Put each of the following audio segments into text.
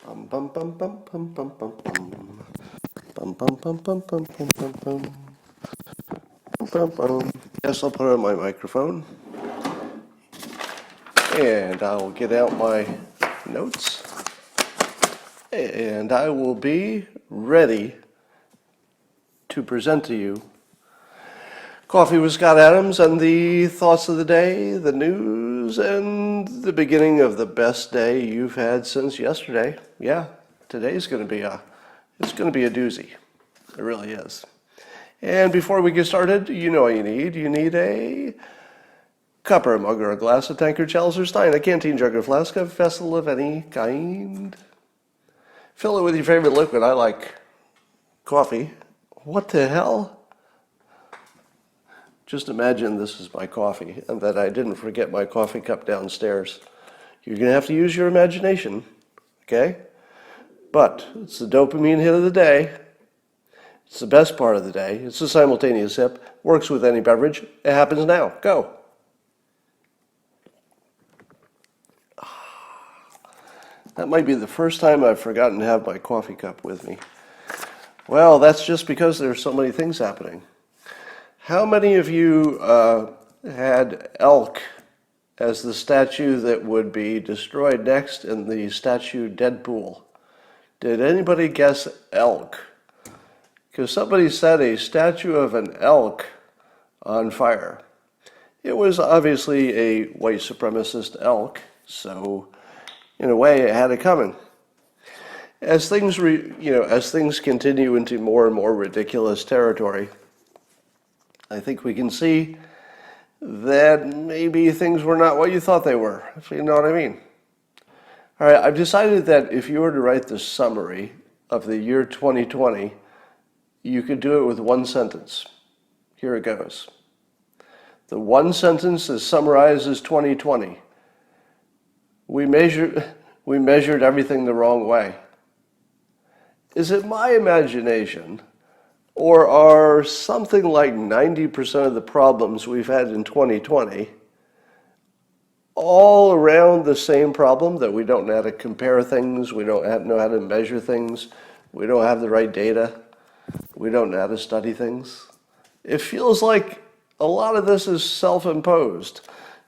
Bum bum bum bum bum bum bum bum. Bum bum bum bum bum bum bum bum. Bum bum. Yes, I'll put on my microphone. And I will get out my notes. And I will be ready to present to you Coffee with Scott Adams and the thoughts of the day, the news, and the beginning of the best day you've had since yesterday. Yeah, today's going to be a doozy. It really is. And before we get started, you know what you need. You need a cup or a mug or a glass, a tankard, chalice, or stein, a canteen, jug, or flask, a vessel of any kind. Fill it with your favorite liquid. I like coffee. What the hell? Just imagine this is my coffee and that I didn't forget my coffee cup downstairs. You're going to have to use your imagination, okay? But it's the dopamine hit of the day. It's the best part of the day. It's a simultaneous sip. Works with any beverage. It happens now. Go. That might be the first time I've forgotten to have my coffee cup with me. Well, that's just because there's so many things happening. How many of you had elk as the statue that would be destroyed next in the statue Deadpool? Did anybody guess elk? Because somebody set a statue of an elk on fire. It was obviously a white supremacist elk, so in a way it had it coming. As things continue into more and more ridiculous territory, I think we can see that maybe things were not what you thought they were, if you know what I mean. All right, I've decided that if you were to write the summary of the year 2020, you could do it with one sentence. Here it goes. The one sentence that summarizes 2020. We measured everything the wrong way. Is it my imagination, or are something like 90% of the problems we've had in 2020 all around the same problem, that we don't know how to compare things, we don't know how to measure things, we don't have the right data, we don't know how to study things? It feels like a lot of this is self-imposed,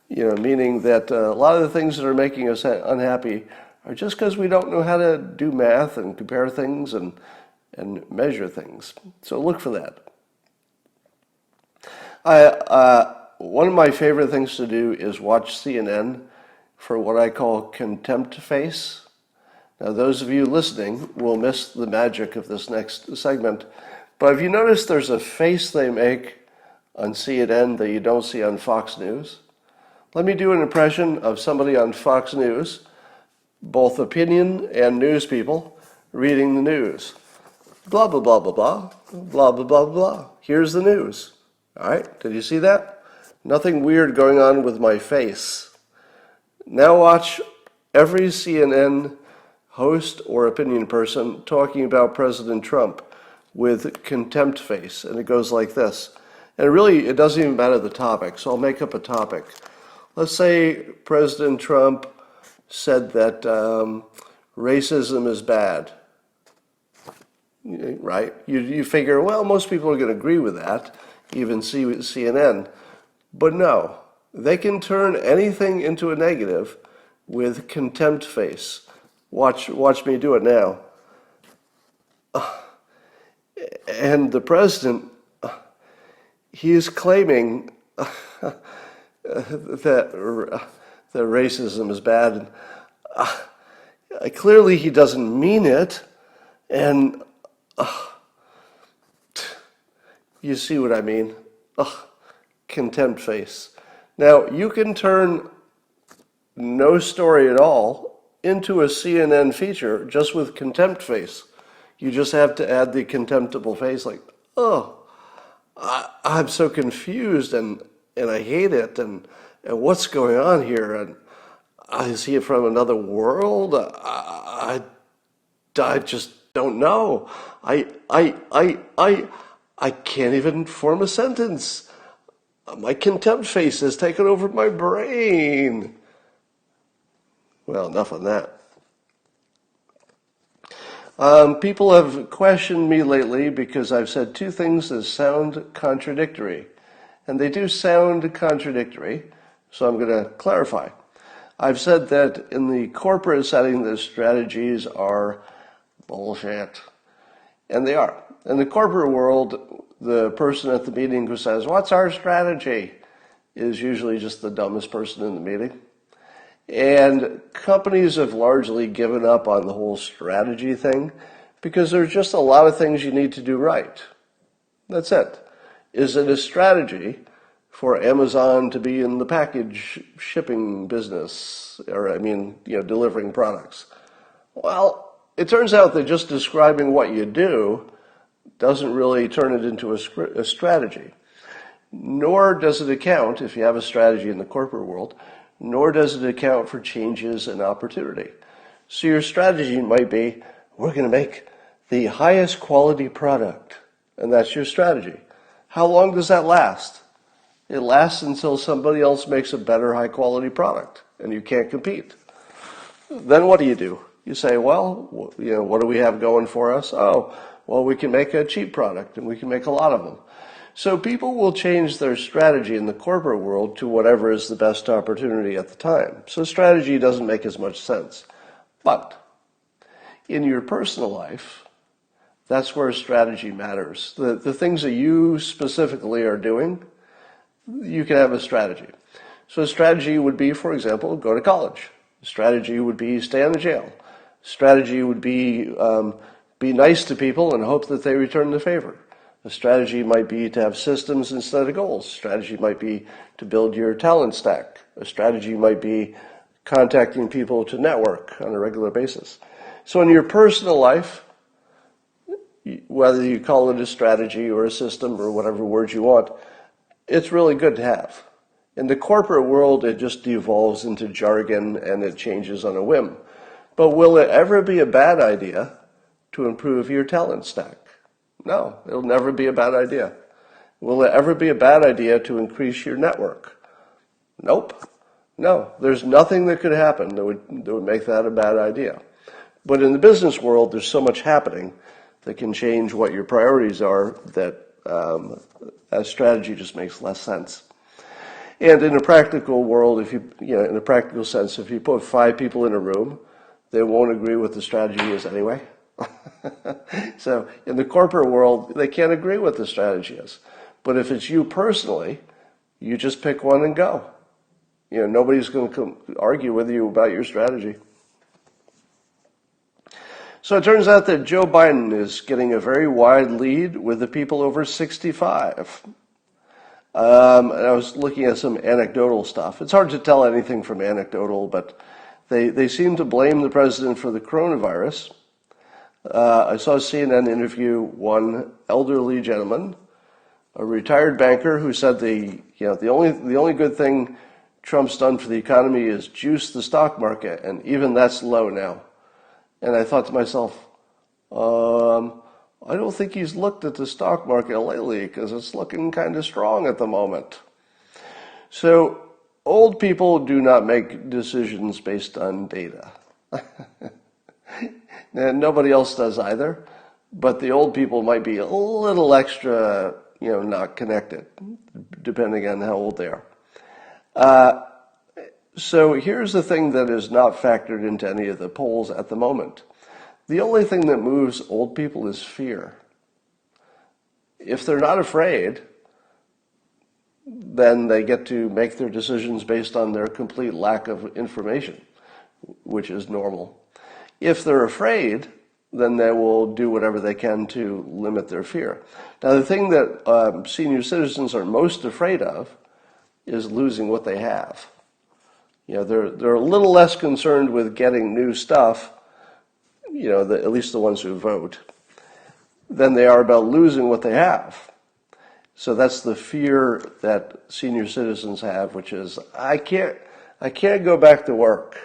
meaning that a lot of the things that are making us unhappy are just because we don't know how to do math and compare things and measure things. So look for that. One of my favorite things to do is watch CNN for what I call contempt face. Now, those of you listening will miss the magic of this next segment, but have you noticed there's a face they make on CNN that you don't see on Fox News? Let me do an impression of somebody on Fox News, both opinion and news people, reading the news. Blah, blah, blah, blah, blah, blah, blah, blah, blah. Here's the news. All right, did you see that? Nothing weird going on with my face. Now watch every CNN host or opinion person talking about President Trump with contempt face, and it goes like this. And really, it doesn't even matter the topic, so I'll make up a topic. Let's say President Trump said that racism is bad. Right? You figure, well, most people are going to agree with that, even CNN. But no, they can turn anything into a negative with contempt face. Watch me do it now. And the president, he is claiming that racism is bad. Clearly, he doesn't mean it, and you see what I mean? Contempt face. Now, you can turn no story at all into a CNN feature just with contempt face. You just have to add the contemptible face, like, I'm so confused and I hate it, and what's going on here? And I see it from another world. I just don't know. I can't even form a sentence. My contempt face has taken over my brain. Well, enough on that. People have questioned me lately because I've said two things that sound contradictory. And they do sound contradictory, so I'm going to clarify. I've said that in the corporate setting, the strategies are bullshit. And they are. In the corporate world, the person at the meeting who says, "What's our strategy?" is usually just the dumbest person in the meeting. And companies have largely given up on the whole strategy thing because there's just a lot of things you need to do right. That's it. Is it a strategy for Amazon to be in the package shipping business, or delivering products? Well, it turns out that just describing what you do doesn't really turn it into a strategy. Nor does it account, if you have a strategy in the corporate world, nor does it account for changes in opportunity. So your strategy might be, we're going to make the highest quality product, and that's your strategy. How long does that last? It lasts until somebody else makes a better high quality product, and you can't compete. Then what do? You say, well, what do we have going for us? Oh, well, we can make a cheap product, and we can make a lot of them. So people will change their strategy in the corporate world to whatever is the best opportunity at the time. So strategy doesn't make as much sense. But in your personal life, that's where strategy matters. The things that you specifically are doing, you can have a strategy. So a strategy would be, for example, go to college. A strategy would be stay out of jail. A strategy would be nice to people and hope that they return the favor. A strategy might be to have systems instead of goals. A strategy might be to build your talent stack. A strategy might be contacting people to network on a regular basis. So in your personal life, whether you call it a strategy or a system or whatever word you want, it's really good to have. In the corporate world, it just devolves into jargon and it changes on a whim. But will it ever be a bad idea to improve your talent stack? No, it'll never be a bad idea. Will it ever be a bad idea to increase your network? Nope. No, there's nothing that could happen that would make that a bad idea. But in the business world, there's so much happening that can change what your priorities are that a strategy just makes less sense. And in a practical world, in a practical sense, if you put 5 people in a room, they won't agree what the strategy is anyway. So in the corporate world, they can't agree what the strategy is. But if it's you personally, you just pick one and go. Nobody's going to argue with you about your strategy. So it turns out that Joe Biden is getting a very wide lead with the people over 65. And I was looking at some anecdotal stuff. It's hard to tell anything from anecdotal, but they seem to blame the president for the coronavirus. I saw a CNN interview one elderly gentleman, a retired banker, who said the only good thing Trump's done for the economy is juice the stock market, and even that's low now. And I thought to myself, I don't think he's looked at the stock market lately because it's looking kind of strong at the moment. So old people do not make decisions based on data. And nobody else does either, but the old people might be a little extra, not connected, depending on how old they are. So here's the thing that is not factored into any of the polls at the moment. The only thing that moves old people is fear. If they're not afraid, then they get to make their decisions based on their complete lack of information, which is normal. If they're afraid, then they will do whatever they can to limit their fear. Now, the thing that senior citizens are most afraid of is losing what they have. They're a little less concerned with getting new stuff, at least the ones who vote, than they are about losing what they have. So that's the fear that senior citizens have, which is, I can't go back to work.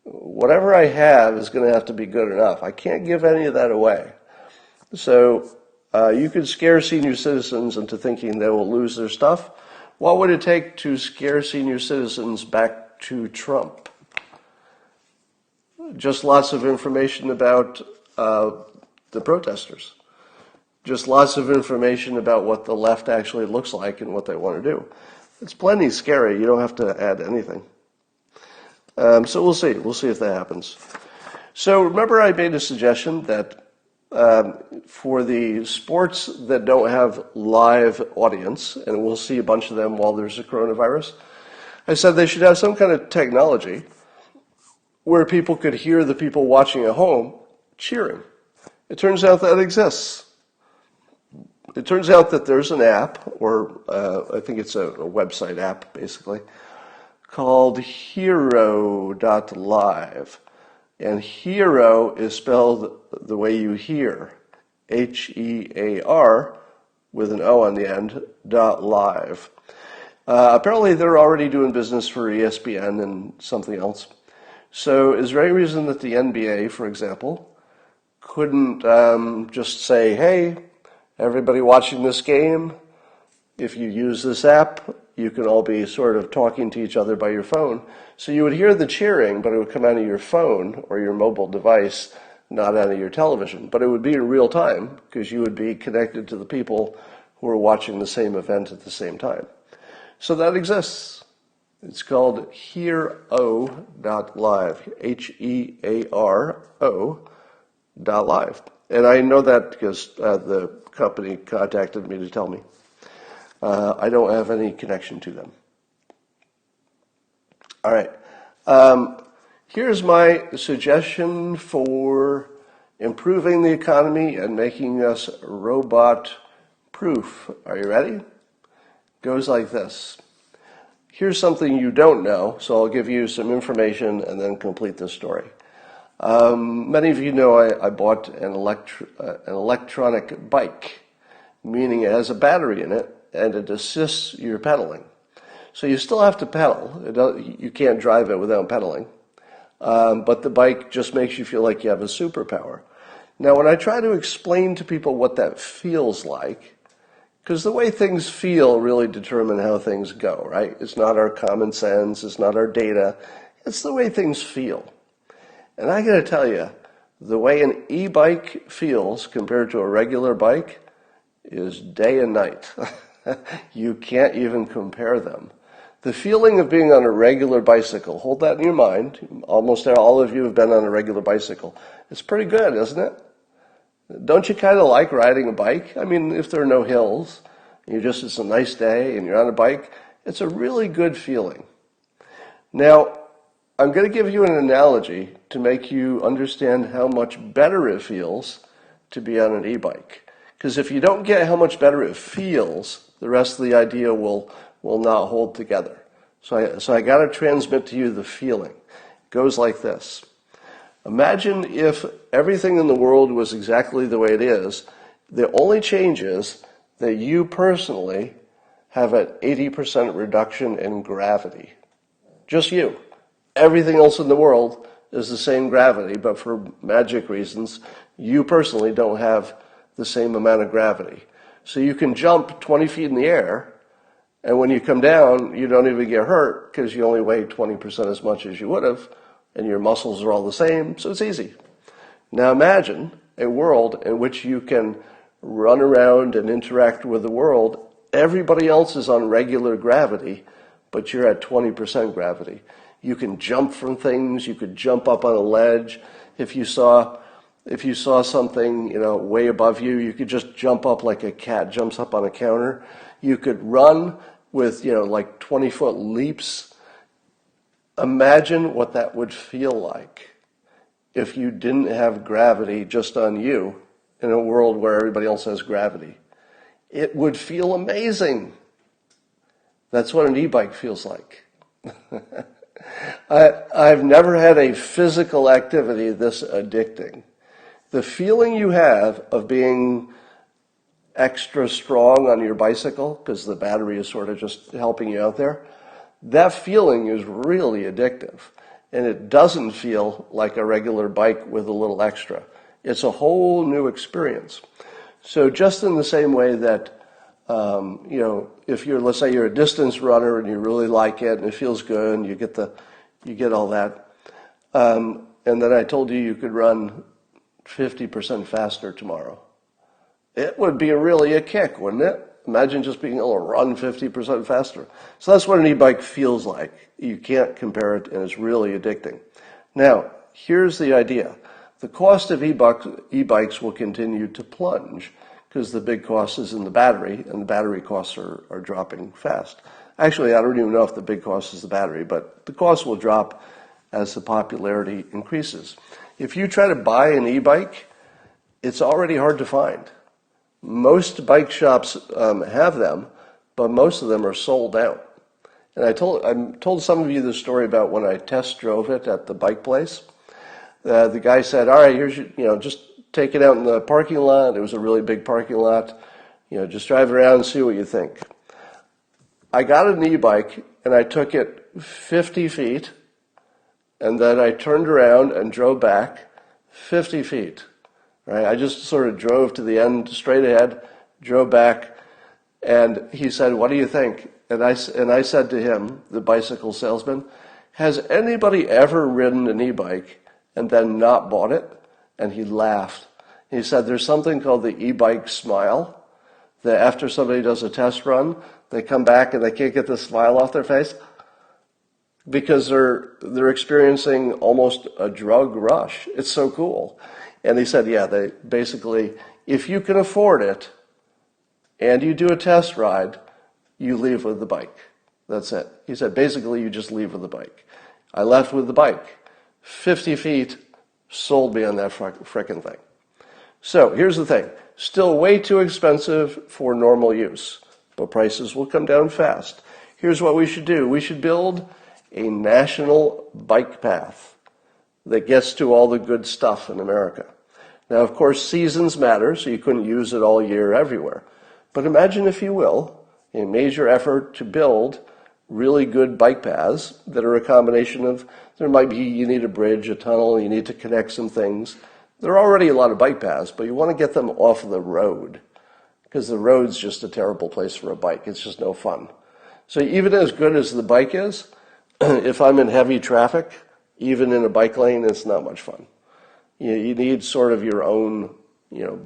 Whatever I have is going to have to be good enough. I can't give any of that away. So you could scare senior citizens into thinking they will lose their stuff. What would it take to scare senior citizens back to Trump? Just lots of information about the protesters. Just lots of information about what the left actually looks like and what they want to do. It's plenty scary. You don't have to add anything. So we'll see. We'll see if that happens. So remember I made a suggestion that for the sports that don't have live audience, and we'll see a bunch of them while there's a coronavirus, I said they should have some kind of technology where people could hear the people watching at home cheering. It turns out that exists. It turns out that there's an app, or I think it's a website app, basically, called Hero.live. And hero is spelled the way you hear, H-E-A-R, with an O on the end, .live. Apparently they're already doing business for ESPN and something else. So is there any reason that the NBA, for example, couldn't just say, hey, everybody watching this game, if you use this app, you can all be sort of talking to each other by your phone. So you would hear the cheering, but it would come out of your phone or your mobile device, not out of your television. But it would be in real time because you would be connected to the people who are watching the same event at the same time. So that exists. It's called Hero.live, H-E-A-R-O.live. And I know that because the company contacted me to tell me. I don't have any connection to them. All right. Here's my suggestion for improving the economy and making us robot-proof. Are you ready? Goes like this. Here's something you don't know, so I'll give you some information and then complete the story. Many of you know I bought an electronic bike, meaning it has a battery in it and it assists your pedaling. So you still have to pedal. You can't drive it without pedaling. But the bike just makes you feel like you have a superpower. Now, when I try to explain to people what that feels like, because the way things feel really determine how things go, right? It's not our common sense, it's not our data, it's the way things feel. And I gotta tell you, the way an e-bike feels compared to a regular bike is day and night. You can't even compare them. The feeling of being on a regular bicycle, hold that in your mind. Almost all of you have been on a regular bicycle. It's pretty good, isn't it? Don't you kind of like riding a bike? I mean, if there are no hills, it's a nice day and you're on a bike, it's a really good feeling. Now, I'm going to give you an analogy to make you understand how much better it feels to be on an e-bike. Because if you don't get how much better it feels, the rest of the idea will not hold together. So I got to transmit to you the feeling. It goes like this. Imagine if everything in the world was exactly the way it is. The only change is that you personally have an 80% reduction in gravity. Just you. Everything else in the world is the same gravity, but for magic reasons, you personally don't have the same amount of gravity. So you can jump 20 feet in the air, and when you come down, you don't even get hurt because you only weigh 20% as much as you would have, and your muscles are all the same, so it's easy. Now imagine a world in which you can run around and interact with the world. Everybody else is on regular gravity, but you're at 20% gravity. You can jump from things, you could jump up on a ledge. If you saw something, way above you, you could just jump up like a cat jumps up on a counter. You could run with, like 20-foot leaps. Imagine what that would feel like if you didn't have gravity just on you in a world where everybody else has gravity. It would feel amazing. That's what an e-bike feels like. I've never had a physical activity this addicting. The feeling you have of being extra strong on your bicycle, because the battery is sort of just helping you out there, that feeling is really addictive. And it doesn't feel like a regular bike with a little extra. It's a whole new experience. So just in the same way that, if let's say you're a distance runner and you really like it and it feels good and you get all that, and then I told you could run 50% faster tomorrow. It would be really a kick, wouldn't it? Imagine just being able to run 50% faster. So that's what an e-bike feels like. You can't compare it, and it's really addicting. Now, here's the idea. The cost of e-bikes will continue to plunge because the big cost is in the battery, and the battery costs are dropping fast. Actually, I don't even know if the big cost is the battery, but the cost will drop as the popularity increases. If you try to buy an e-bike, it's already hard to find. Most bike shops have them, but most of them are sold out. And I told some of you the story about when I test drove it at the bike place. The guy said, "All right, here's your, just take it out in the parking lot." It was a really big parking lot. Just drive it around and see what you think. I got an e-bike and I took it 50 feet, and then I turned around and drove back 50 feet. Right? I just sort of drove to the end, straight ahead, drove back, and he said, "What do you think?" And I said to him, the bicycle salesman, "Has anybody ever ridden an e-bike and then not bought it?" And he laughed. He said, "There's something called the e-bike smile, that after somebody does a test run, they come back and they can't get the smile off their face because they're experiencing almost a drug rush. It's so cool." And he said, yeah, they basically, if you can afford it and you do a test ride, you leave with the bike. That's it. He said, basically, you just leave with the bike. I left with the bike. 50 feet, sold me on that frickin' thing. So here's the thing. Still way too expensive for normal use, but prices will come down fast. Here's what we should do. We should build a national bike path that gets to all the good stuff in America. Now, of course, seasons matter, so you couldn't use it all year everywhere. But imagine, if you will, a major effort to build really good bike paths that are a combination of, you need a bridge, a tunnel, you need to connect some things. There are already a lot of bike paths, but you want to get them off the road because the road's just a terrible place for a bike. It's just no fun. So even as good as the bike is, if I'm in heavy traffic, even in a bike lane, it's not much fun. You need sort of your own,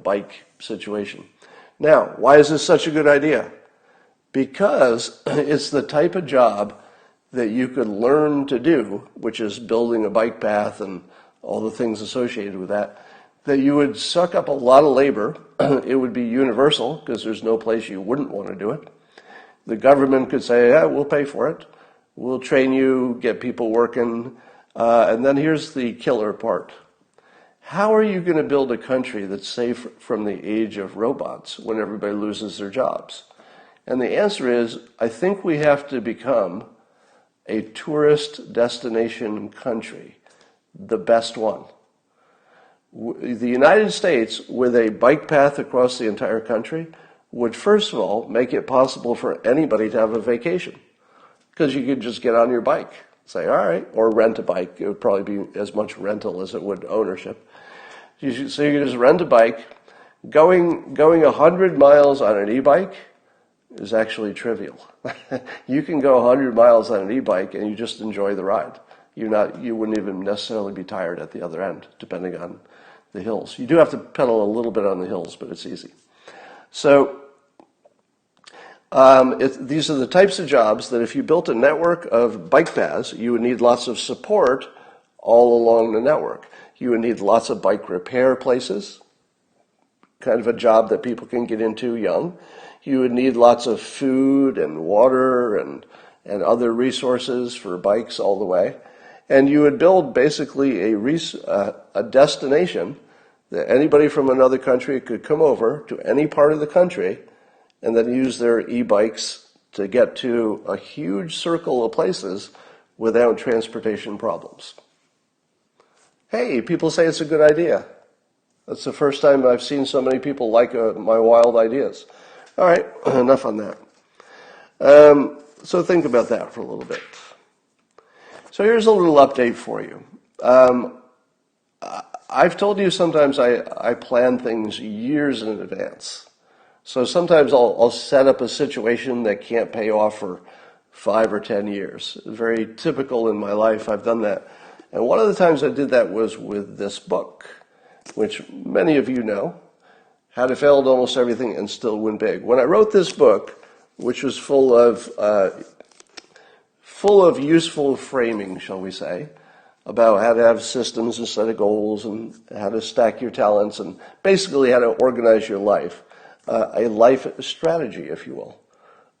bike situation. Now, why is this such a good idea? Because it's the type of job that you could learn to do, which is building a bike path and all the things associated with that you would suck up a lot of labor. It would be universal because there's no place you wouldn't want to do it. The government could say, yeah, we'll pay for it. We'll train you, get people working. And then here's the killer part. How are you going to build a country that's safe from the age of robots when everybody loses their jobs? And the answer is, I think we have to become a tourist destination country, the best one. The United States, with a bike path across the entire country, would first of all make it possible for anybody to have a vacation. Because you could just get on your bike, say, all right, or rent a bike. It would probably be as much rental as it would ownership. So you could just rent a bike. Going 100 miles on an e-bike is actually trivial. You can go 100 miles on an e-bike and you just enjoy the ride. You wouldn't even necessarily be tired at the other end, depending on the hills. You do have to pedal a little bit on the hills, but it's easy. So these are the types of jobs that if you built a network of bike paths, you would need lots of support all along the network. You would need lots of bike repair places, kind of a job that people can get into young. You would need lots of food and water and other resources for bikes all the way. And you would build basically a destination that anybody from another country could come over to any part of the country and then use their e-bikes to get to a huge circle of places without transportation problems. Hey, people say it's a good idea. That's the first time I've seen so many people like my wild ideas. All right, enough on that. So think about that for a little bit. So here's a little update for you. I've told you sometimes I plan things years in advance. So sometimes I'll set up a situation that can't pay off for 5 or 10 years. Very typical in my life. I've done that. And one of the times I did that was with this book. which many of you know, how to fail at almost everything and still win big. When I wrote this book, which was full of useful framing, shall we say, about how to have systems instead of goals and how to stack your talents and basically how to organize your life, a life strategy, if you will.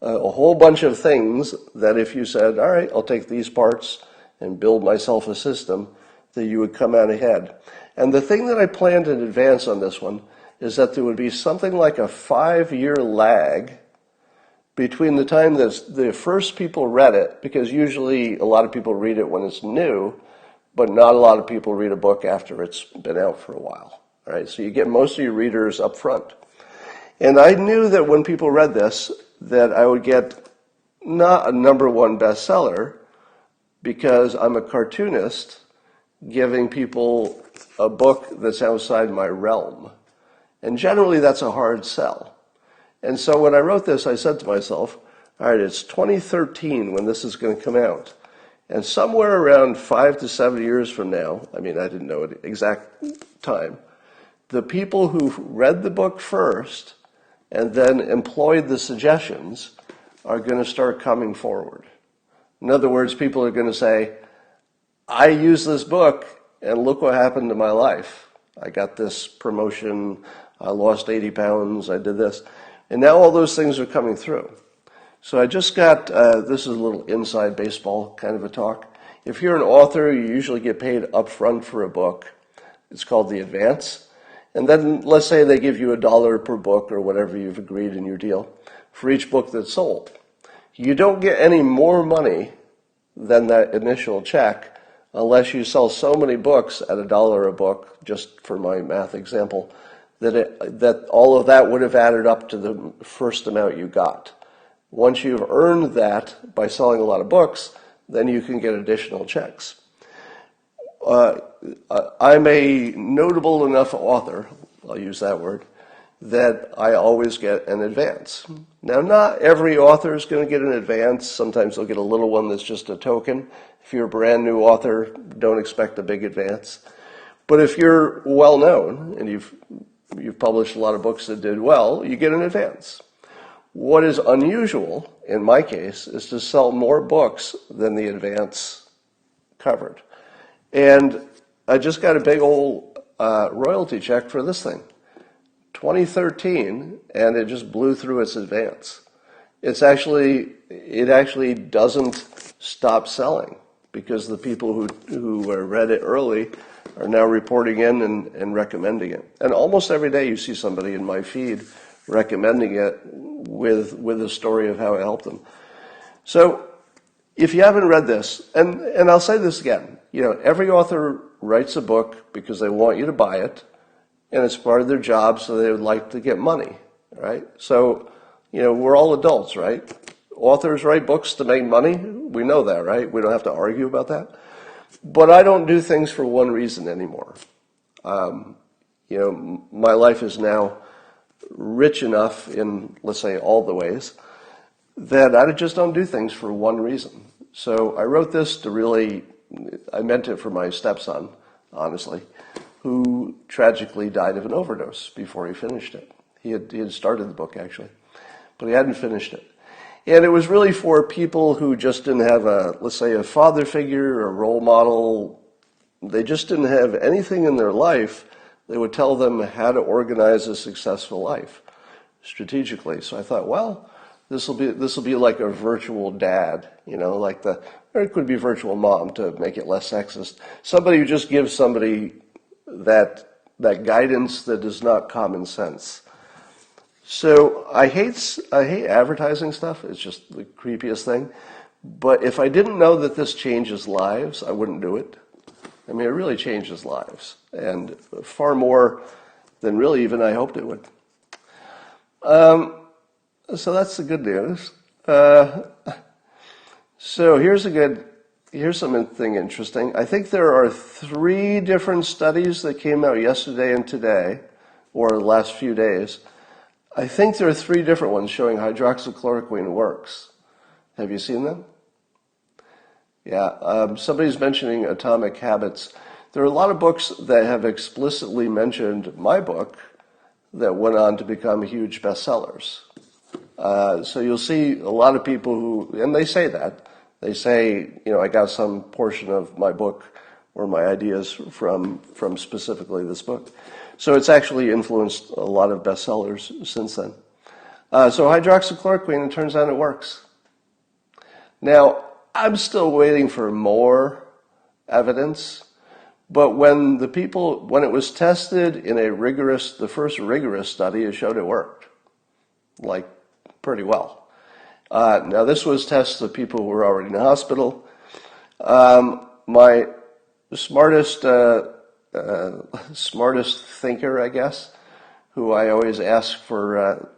A whole bunch of things that if you said, all right, I'll take these parts and build myself a system, that you would come out ahead. And the thing that I planned in advance on this one is that there would be something like a 5-year lag between the time that the first people read it, because usually a lot of people read it when it's new, but not a lot of people read a book after it's been out for a while. All right, so you get most of your readers up front. And I knew that when people read this, that I would get not a #1 bestseller, because I'm a cartoonist giving people a book that's outside my realm. And generally that's a hard sell. And so when I wrote this, I said to myself, all right, it's 2013 when this is going to come out. And somewhere around 5 to 7 years from now, I mean, I didn't know the exact time, the people who read the book first and then employed the suggestions are going to start coming forward. In other words, people are going to say, I used this book and look what happened to my life. I got this promotion, I lost 80 pounds, I did this. And now all those things are coming through. So I just got, this is a little inside baseball kind of a talk. If you're an author, you usually get paid upfront for a book. It's called the advance. And then let's say they give you $1 per book or whatever you've agreed in your deal for each book that's sold. You don't get any more money than that initial check unless you sell so many books at $1 a book, just for my math example, that all of that would have added up to the first amount you got. Once you've earned that by selling a lot of books, then you can get additional checks. I'm a notable enough author, I'll use that word, that I always get an advance. Now, not every author is going to get an advance. Sometimes they'll get a little one that's just a token. If you're a brand new author, don't expect a big advance. But if you're well known and you've published a lot of books that did well, you get an advance. What is unusual, in my case, is to sell more books than the advance covered. And I just got a big old royalty check for this thing. 2013, and it just blew through its advance. It actually doesn't stop selling because the people who read it early are now reporting in and recommending it. And almost every day you see somebody in my feed recommending it with a story of how it helped them. So if you haven't read this, and I'll say this again, every author writes a book because they want you to buy it, and it's part of their job, so they would like to get money, right? So, we're all adults, right? Authors write books to make money. We know that, right? We don't have to argue about that. But I don't do things for one reason anymore. My life is now rich enough in, let's say, all the ways that I just don't do things for one reason. So I wrote this I meant it for my stepson, honestly, who tragically died of an overdose before he finished it. He had started the book, actually, but he hadn't finished it. And it was really for people who just didn't have let's say, a father figure or a role model. They just didn't have anything in their life that would tell them how to organize a successful life strategically. So I thought, well, this will be like a virtual dad, or it could be virtual mom to make it less sexist. Somebody who just gives somebody that guidance that is not common sense. So I hate advertising stuff. It's just the creepiest thing. But if I didn't know that this changes lives, I wouldn't do it. I mean, it really changes lives, and far more than really even I hoped it would. So that's the good news. So here's something interesting. I think there are 3 different studies that came out yesterday and today, or the last few days. I think there are 3 different ones showing hydroxychloroquine works. Have you seen them? Yeah, somebody's mentioning Atomic Habits. There are a lot of books that have explicitly mentioned my book that went on to become huge bestsellers. So you'll see a lot of people who, and they say that. They say, I got some portion of my book or my ideas from specifically this book. So it's actually influenced a lot of bestsellers since then. So hydroxychloroquine, it turns out it works. Now, I'm still waiting for more evidence, but when it was tested in the first rigorous study, it showed it worked, like pretty well. Now this was tests of people who were already in the hospital. My smartest thinker, I guess, who I always ask for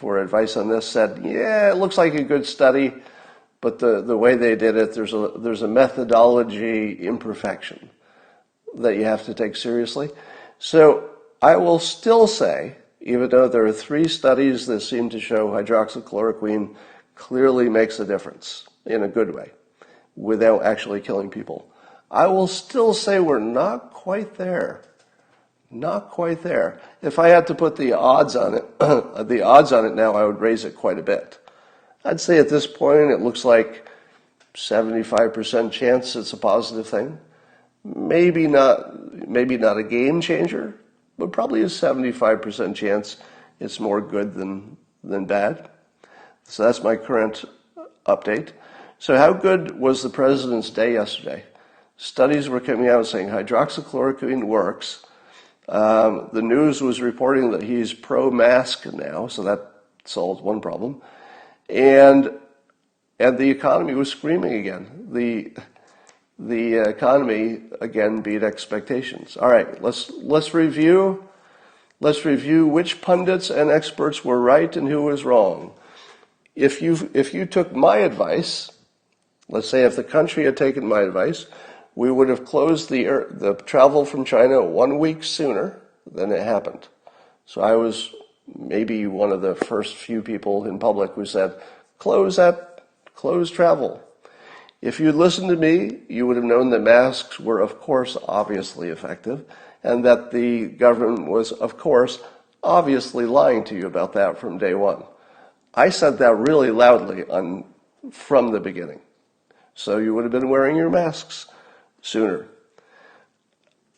advice on this, said, yeah, it looks like a good study, but the way they did it, there's a methodology imperfection that you have to take seriously. So I will still say, even though there are 3 studies that seem to show hydroxychloroquine clearly makes a difference in a good way without actually killing people, I will still say we're not quite there. Not quite there. If I had to put the odds on it, now, I would raise it quite a bit. I'd say at this point it looks like 75% chance it's a positive thing. Maybe not a game changer, but probably a 75% chance it's more good than bad. So that's my current update. So how good was the president's day yesterday? Studies were coming out saying hydroxychloroquine works. The news was reporting that he's pro-mask now, so that solved one problem. And the economy was screaming again. The economy again beat expectations. All right, let's review which pundits and experts were right and who was wrong. If you took my advice, let's say if the country had taken my advice, we would have closed the travel from China 1 week sooner than it happened. So I was maybe one of the first few people in public who said, close travel. If you'd listened to me, you would have known that masks were, of course, obviously effective, and that the government was, of course, obviously lying to you about that from day one. I said that really loudly from the beginning. So you would have been wearing your masks sooner.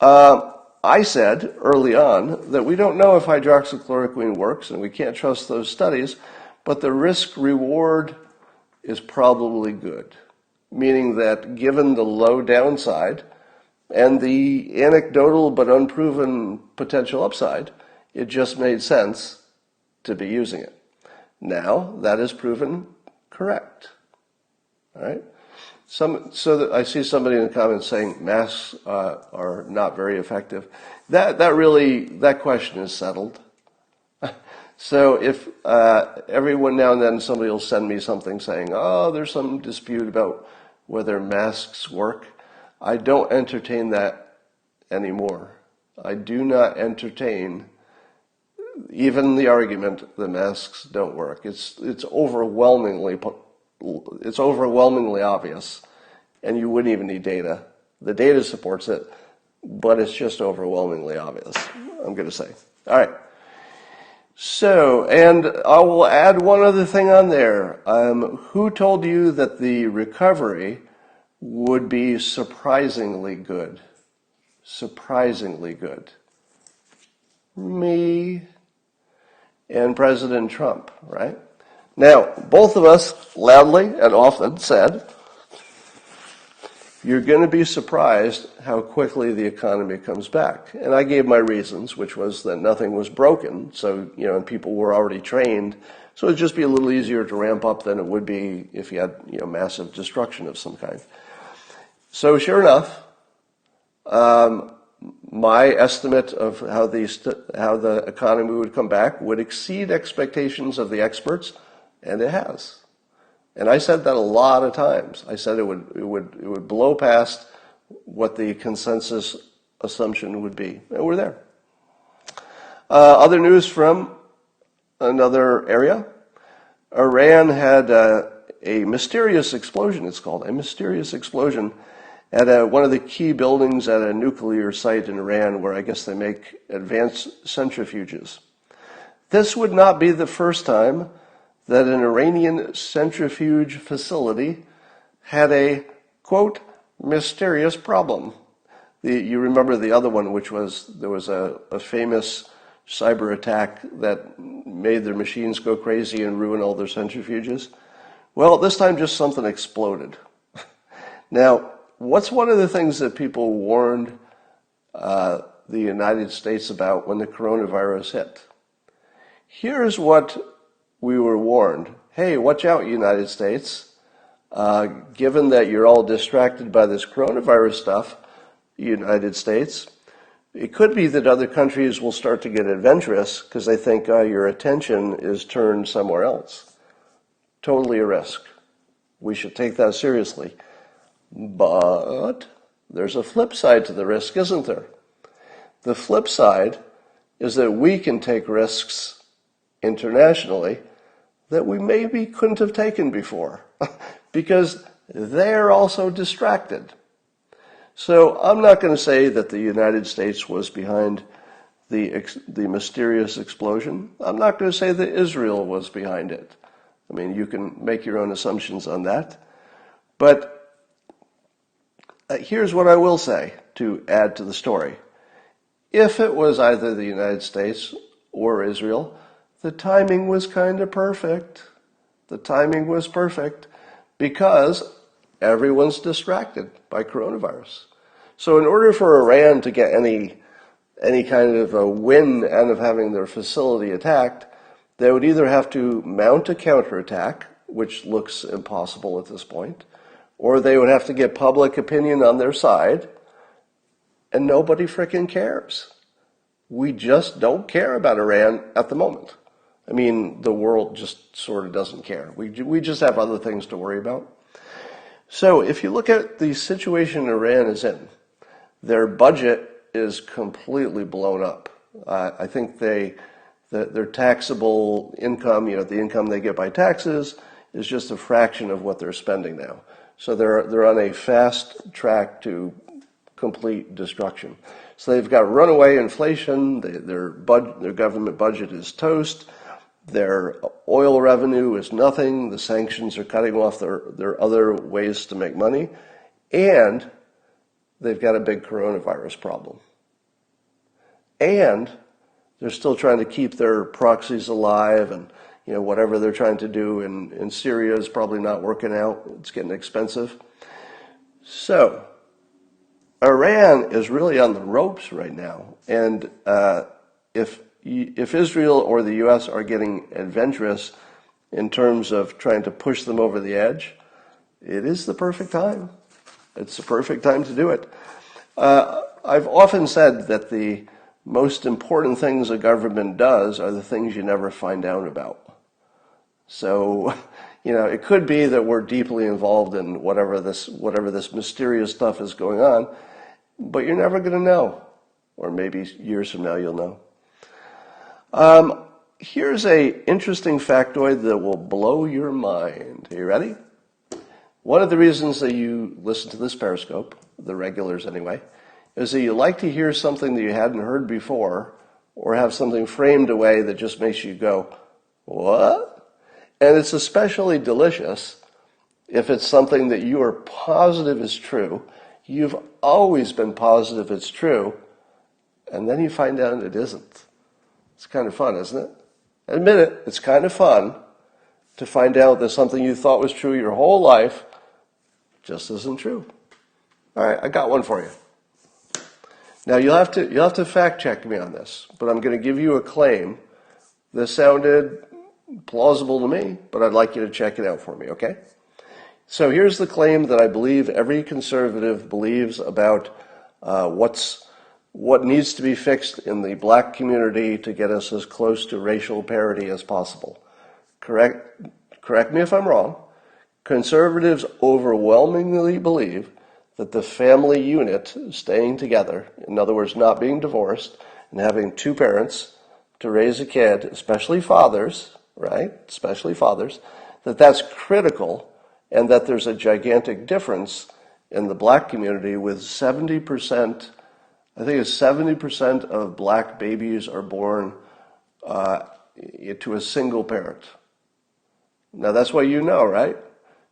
I said early on that we don't know if hydroxychloroquine works and we can't trust those studies, but the risk-reward is probably good, meaning that given the low downside and the anecdotal but unproven potential upside, it just made sense to be using it. Now that is proven correct. All right? So I see somebody in the comments saying masks are not very effective. That question is settled. So if everyone now and then somebody will send me something saying, oh, there's some dispute about whether masks work, I don't entertain that anymore. I do not entertain even the argument that masks don't work. It's overwhelmingly obvious, and you wouldn't even need data. The data supports it, but it's just overwhelmingly obvious, I'm going to say. All right. So, and I will add one other thing on there. Who told you that the recovery would be surprisingly good? Surprisingly good. Me and President Trump, right? Now, both of us loudly and often said, you're going to be surprised how quickly the economy comes back. And I gave my reasons, which was that nothing was broken, so, and people were already trained, so it'd just be a little easier to ramp up than it would be if you had, massive destruction of some kind. So sure enough, my estimate of how the economy would come back would exceed expectations of the experts, and it has. And I said that a lot of times. I said it would blow past what the consensus assumption would be, and we're there. Other news from another area: Iran had a mysterious explosion. It's called a mysterious explosion at one of the key buildings at a nuclear site in Iran where I guess they make advanced centrifuges. This would not be the first time that an Iranian centrifuge facility had a, quote, mysterious problem. You remember the other one, which was there was a famous cyber attack that made their machines go crazy and ruin all their centrifuges? Well, this time just something exploded. Now, what's one of the things that people warned the United States about when the coronavirus hit? Here's what we were warned. Hey, watch out, United States. Given that you're all distracted by this coronavirus stuff, United States, it could be that other countries will start to get adventurous because they think your attention is turned somewhere else. Totally a risk. We should take that seriously. But there's a flip side to the risk, isn't there? The flip side is that we can take risks internationally that we maybe couldn't have taken before because they're also distracted. So I'm not going to say that the United States was behind the mysterious explosion. I'm not going to say that Israel was behind it. I mean, you can make your own assumptions on that. But here's what I will say to add to the story. If it was either the United States or Israel, the timing was kind of perfect. The timing was perfect because everyone's distracted by coronavirus. So in order for Iran to get any kind of a win out of having their facility attacked, they would either have to mount a counterattack, which looks impossible at this point, or they would have to get public opinion on their side, and nobody frickin' cares. We just don't care about Iran at the moment. I mean, the world just sort of doesn't care. We just have other things to worry about. So if you look at the situation Iran is in, their budget is completely blown up. I think their taxable income, the income they get by taxes, is just a fraction of what they're spending now. So they're on a fast track to complete destruction. So they've got runaway inflation. Their government budget is toast. Their oil revenue is nothing. The sanctions are cutting off their other ways to make money. And they've got a big coronavirus problem. And they're still trying to keep their proxies alive, and whatever they're trying to do in Syria is probably not working out. It's getting expensive. So Iran is really on the ropes right now. And if Israel or the U.S. are getting adventurous in terms of trying to push them over the edge, it is the perfect time. It's the perfect time to do it. I've often said that the most important things a government does are the things you never find out about. So, it could be that we're deeply involved in whatever this mysterious stuff is going on, but you're never going to know. Or maybe years from now you'll know. Here's an interesting factoid that will blow your mind. Are you ready? One of the reasons that you listen to this Periscope, the regulars anyway, is that you like to hear something that you hadn't heard before, or have something framed away that just makes you go, what? And it's especially delicious if it's something that you are positive is true. You've always been positive it's true, and then you find out it isn't. It's kind of fun, isn't it? Admit it, it's kind of fun to find out that something you thought was true your whole life just isn't true. All right, I got one for you. Now you'll have to fact check me on this, but I'm going to give you a claim. This sounded plausible to me, but I'd like you to check it out for me, okay? So here's the claim that I believe every conservative believes about what needs to be fixed in the black community to get us as close to racial parity as possible. Correct me if I'm wrong. Conservatives overwhelmingly believe that the family unit, staying together, in other words, not being divorced, and having two parents to raise a kid, especially fathers, right? Especially fathers, that's critical, and that there's a gigantic difference in the black community with 70%, I think it's 70% of black babies are born to a single parent. Now that's what you know, right?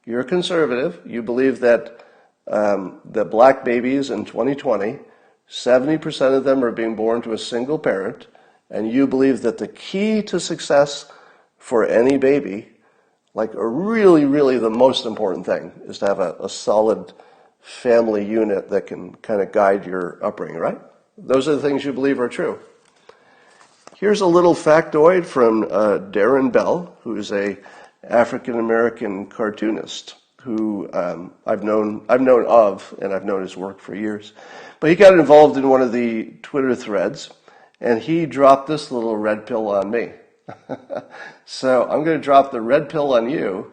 You're a conservative. You believe that the black babies in 2020, 70% of them are being born to a single parent, and you believe that the key to success for any baby, like really the most important thing, is to have a solid family unit that can kind of guide your upbringing, right? Those are the things you believe are true. Here's a little factoid from Darrin Bell, who is a African-American cartoonist who I've known of, and I've known his work for years. But he got involved in one of the Twitter threads, and he dropped this little red pill on me. So I'm going to drop the red pill on you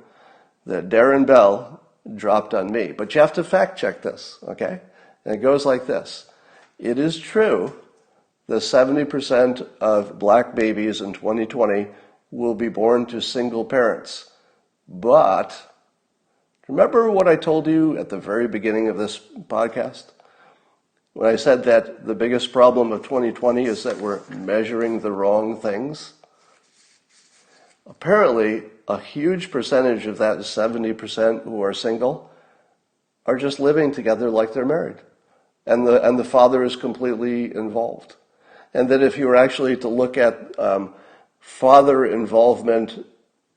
that Darrin Bell dropped on me. But you have to fact check this, okay? And it goes like this. It is true that 70% of black babies in 2020 will be born to single parents. But remember what I told you at the very beginning of this podcast? When I said that the biggest problem of 2020 is that we're measuring the wrong things? Apparently, a huge percentage of that 70% who are single are just living together like they're married. And the father is completely involved. And that if you were actually to look at father involvement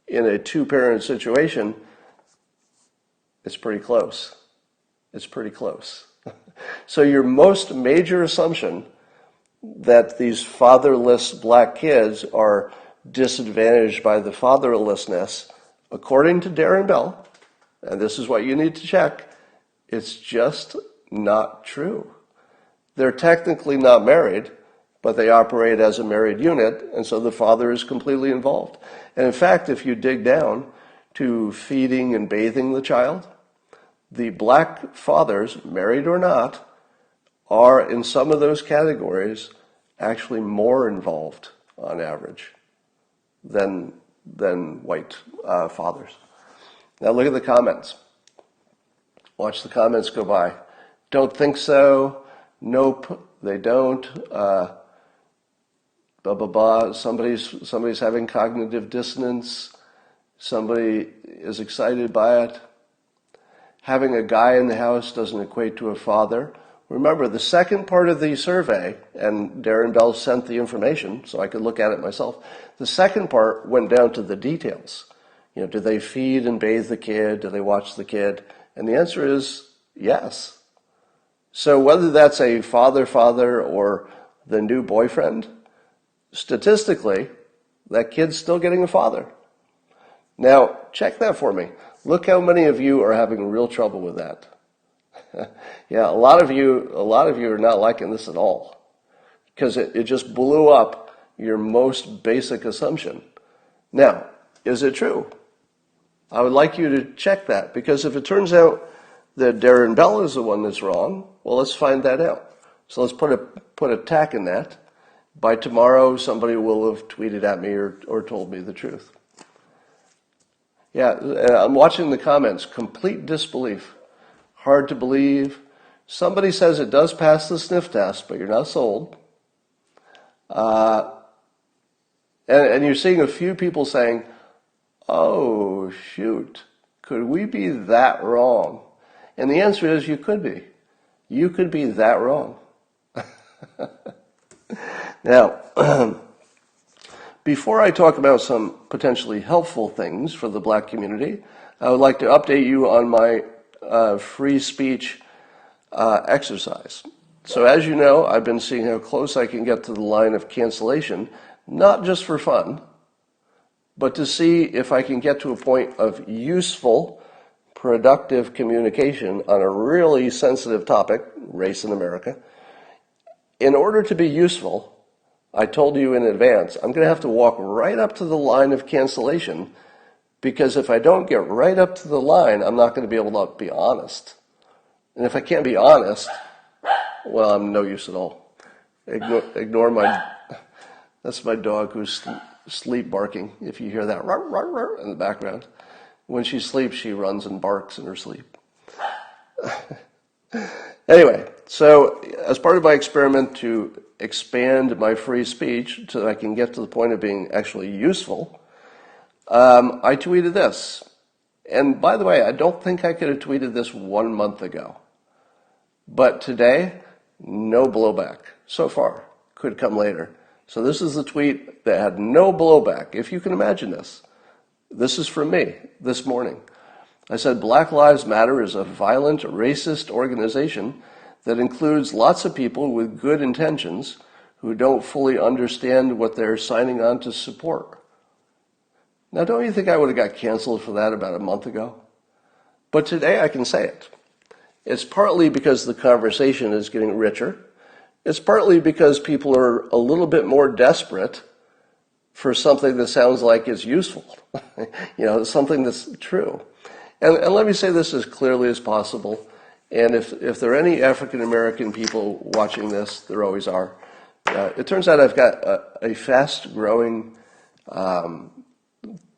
in a two-parent situation, it's pretty close. It's pretty close. So your most major assumption that these fatherless black kids are disadvantaged by the fatherlessness, according to Darrin Bell, and this is what you need to check, it's just not true. They're technically not married, but they operate as a married unit, and so the father is completely involved. And in fact, if you dig down to feeding and bathing the child, the black fathers, married or not, are in some of those categories actually more involved on average than white fathers. Now look at the comments. Watch the comments go by. Don't think so. Nope, they don't. Blah, blah, blah. Somebody's having cognitive dissonance. Somebody is excited by it. Having a guy in the house doesn't equate to a father. Remember, the second part of the survey, and Darrin Bell sent the information so I could look at it myself, the second part went down to the details. You know, do they feed and bathe the kid? Do they watch the kid? And the answer is yes. So whether that's a father or the new boyfriend, statistically, that kid's still getting a father. Now, check that for me. Look how many of you are having real trouble with that. Yeah, a lot of you are not liking this at all, because it just blew up your most basic assumption. Now, is it true? I would like you to check that, because if it turns out that Darrin Bell is the one that's wrong, well, let's find that out. So let's put a tack in that. By tomorrow, somebody will have tweeted at me or told me the truth. Yeah, I'm watching the comments. Complete disbelief. Hard to believe. Somebody says it does pass the sniff test, but you're not sold. And you're seeing a few people saying, oh, shoot, could we be that wrong? And the answer is you could be. You could be that wrong. Now, before I talk about some potentially helpful things for the black community, I would like to update you on my free speech exercise. So as you know, I've been seeing how close I can get to the line of cancellation, not just for fun, but to see if I can get to a point of useful, productive communication on a really sensitive topic, race in America. In order to be useful, I told you in advance, I'm going to have to walk right up to the line of cancellation, because if I don't get right up to the line, I'm not going to be able to be honest. And if I can't be honest, well, I'm no use at all. Ignore my, that's my dog who's sleep barking. If you hear that in the background. When she sleeps, she runs and barks in her sleep. Anyway, so as part of my experiment to expand my free speech so that I can get to the point of being actually useful, I tweeted this. And by the way, I don't think I could have tweeted this 1 month ago. But today, no blowback. So far. Could come later. So this is the tweet that had no blowback, if you can imagine this. This is from me this morning. I said, Black Lives Matter is a violent, racist organization that includes lots of people with good intentions who don't fully understand what they're signing on to support. Now, don't you think I would have got canceled for that about a month ago? But today I can say it. It's partly because the conversation is getting richer. It's partly because people are a little bit more desperate for something that sounds like it's useful, something that's true. And let me say this as clearly as possible. And if there are any African American people watching this, there always are. It turns out I've got a fast-growing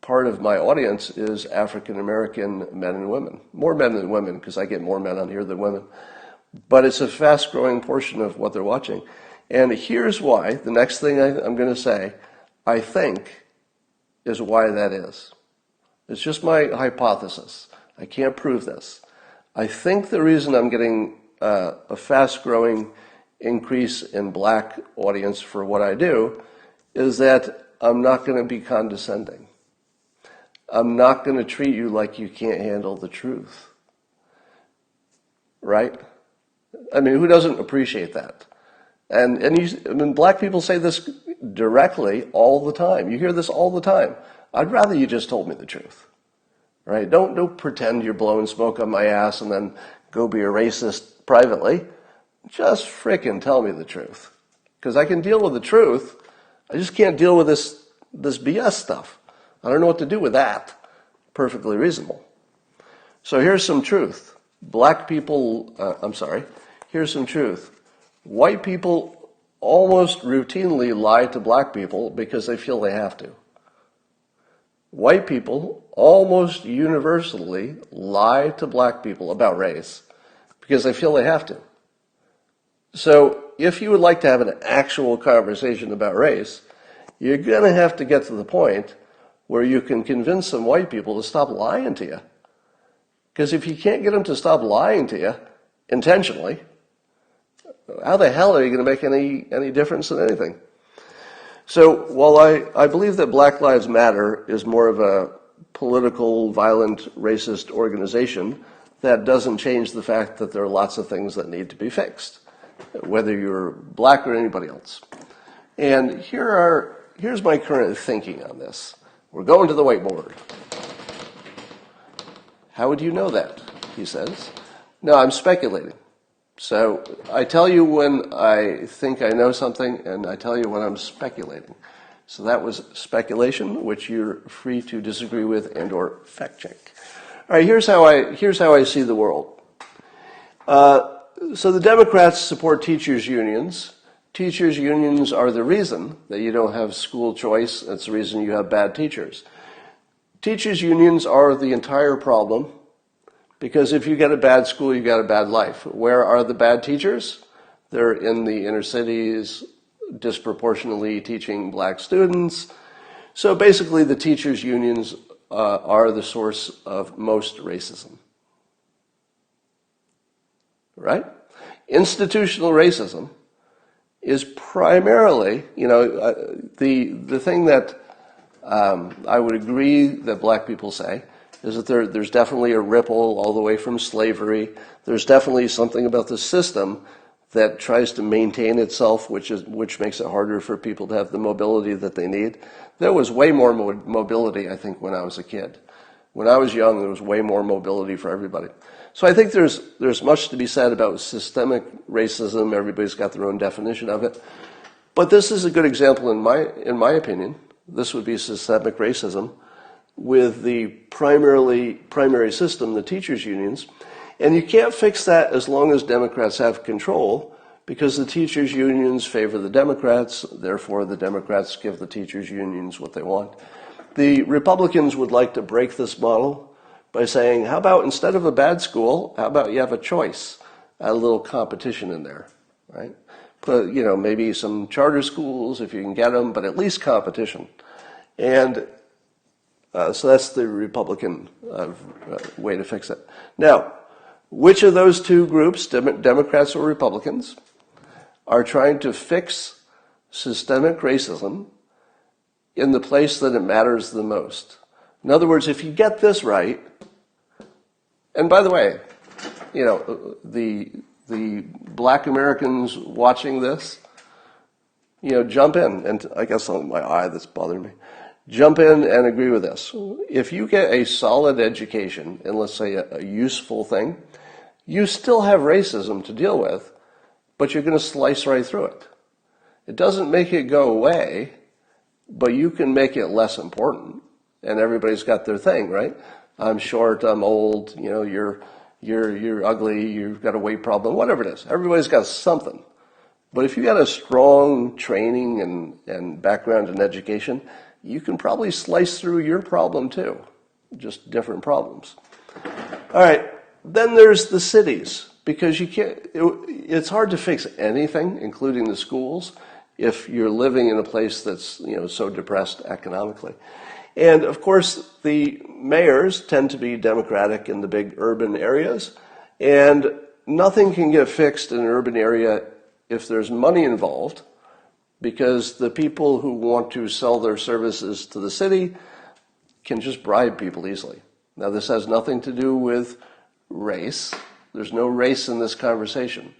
part of my audience is African American men and women. More men than women, because I get more men on here than women. But it's a fast-growing portion of what they're watching. And here's why. The next thing I'm going to say, I think, is why that is. It's just my hypothesis. I can't prove this. I think the reason I'm getting a fast-growing increase in black audience for what I do is that I'm not going to be condescending. I'm not going to treat you like you can't handle the truth. Right? I mean, who doesn't appreciate that? And black people say this directly all the time. You hear this all the time. I'd rather you just told me the truth. Right? Don't pretend you're blowing smoke on my ass and then go be a racist privately. Just frickin' tell me the truth. Because I can deal with the truth. I just can't deal with this BS stuff. I don't know what to do with that. Perfectly reasonable. So here's some truth. Here's some truth. White people almost routinely lie to black people because they feel they have to. White people almost universally lie to black people about race because they feel they have to. So if you would like to have an actual conversation about race, you're going to have to get to the point where you can convince some white people to stop lying to you. Because if you can't get them to stop lying to you intentionally, how the hell are you going to make any difference in anything? So while I believe that Black Lives Matter is more of a political, violent, racist organization, that doesn't change the fact that there are lots of things that need to be fixed, whether you're black or anybody else. And here's my current thinking on this. We're going to the whiteboard. How would you know that? He says. No, I'm speculating. So I tell you when I think I know something, and I tell you when I'm speculating. So that was speculation, which you're free to disagree with and or fact check. All right, here's how I see the world. So the Democrats support teachers' unions. Teachers' unions are the reason that you don't have school choice. That's the reason you have bad teachers. Teachers' unions are the entire problem. Because if you get a bad school, you got a bad life. Where are the bad teachers? They're in the inner cities, disproportionately teaching black students. So basically, the teachers' unions are the source of most racism. Right? Institutional racism is primarily, the thing that I would agree that black people say is that there's definitely a ripple all the way from slavery. There's definitely something about the system that tries to maintain itself, which makes it harder for people to have the mobility that they need. There was way more mobility, I think, when I was a kid. When I was young, there was way more mobility for everybody. So I think there's much to be said about systemic racism. Everybody's got their own definition of it. But this is a good example, in my opinion. This would be systemic racism with the primary system, the teachers' unions. And you can't fix that as long as Democrats have control, because the teachers' unions favor the Democrats, therefore the Democrats give the teachers' unions what they want. The Republicans would like to break this model by saying, how about instead of a bad school, how about you have a choice? add a little competition in there, right? Put, maybe some charter schools if you can get them, but at least competition. And so that's the Republican way to fix it. Now, which of those two groups, Democrats or Republicans, are trying to fix systemic racism in the place that it matters the most? In other words, if you get this right, and by the way, the black Americans watching this, jump in, and I guess on my eye that's bothering me, jump in and agree with this. If you get a solid education, and let's say a useful thing, you still have racism to deal with, but you're going to slice right through it. It doesn't make it go away, but you can make it less important. And everybody's got their thing, right? I'm short, I'm old, you're ugly, you've got a weight problem, whatever it is. Everybody's got something. But if you got a strong training and background in education, you can probably slice through your problem too. Just different problems. All right, then there's the cities, because it's hard to fix anything, including the schools, if you're living in a place that's so depressed economically. And of course, the mayors tend to be Democratic in the big urban areas, and nothing can get fixed in an urban area if there's money involved, because the people who want to sell their services to the city can just bribe people easily. Now, this has nothing to do with race. There's no race in this conversation.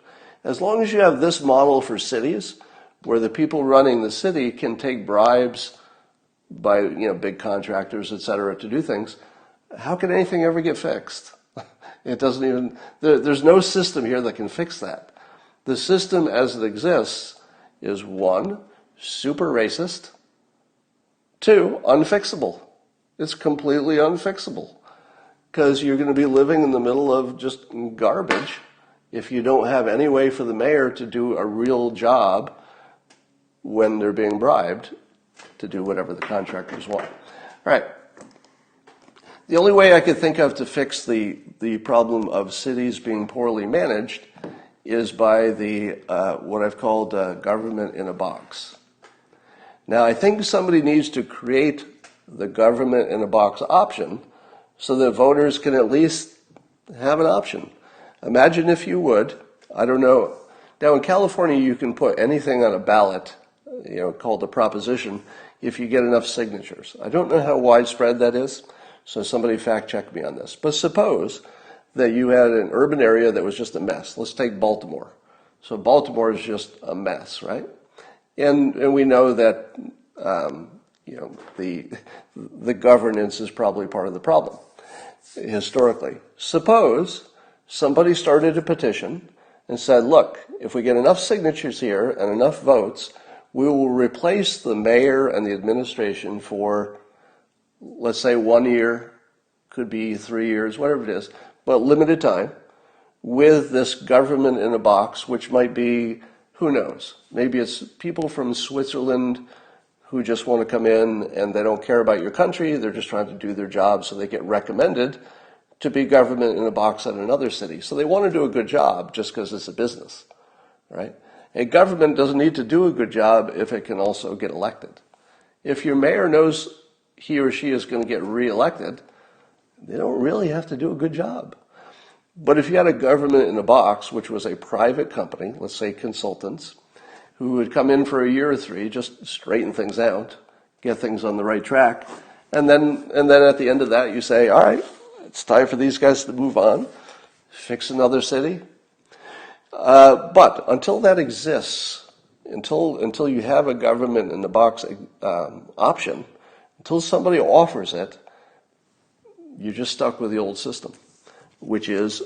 As long as you have this model for cities, where the people running the city can take bribes by big contractors, et cetera, to do things, how can anything ever get fixed? It doesn't even, there's no system here that can fix that. The system as it exists is 1, super racist, 2, unfixable. It's completely unfixable, because you're going to be living in the middle of just garbage if you don't have any way for the mayor to do a real job when they're being bribed to do whatever the contractors want. All right. The only way I could think of to fix the problem of cities being poorly managed is by the what I've called government in a box. Now, I think somebody needs to create the government in a box option so that voters can at least have an option. Imagine if you would, I don't know, now in California you can put anything on a ballot, called a proposition, if you get enough signatures. I don't know how widespread that is, so somebody fact check me on this. But suppose that you had an urban area that was just a mess. Let's take Baltimore. So Baltimore is just a mess, right? And we know that the governance is probably part of the problem historically. Suppose somebody started a petition and said, look, if we get enough signatures here and enough votes, we will replace the mayor and the administration for, let's say, 1 year, could be 3 years, whatever it is, but limited time, with this government in a box, which might be, who knows, maybe it's people from Switzerland who just want to come in and they don't care about your country, they're just trying to do their job, so they get recommended to be government in a box at another city. So they want to do a good job just because it's a business, right? A government doesn't need to do a good job if it can also get elected. If your mayor knows he or she is going to get reelected, they don't really have to do a good job. But if you had a government in a box, which was a private company, let's say consultants, who would come in for a year or 3, just straighten things out, get things on the right track, and then at the end of that you say, all right, it's time for these guys to move on, fix another city. But until that exists, until you have a government in the box option, until somebody offers it, you're just stuck with the old system, which is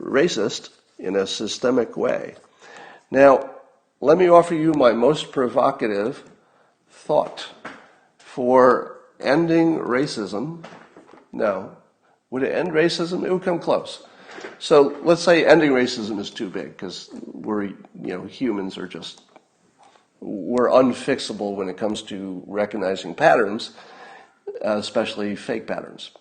racist in a systemic way. Now, let me offer you my most provocative thought for ending racism. No. Would it end racism? It would come close. So let's say ending racism is too big because humans are we're unfixable when it comes to recognizing patterns, especially fake patterns.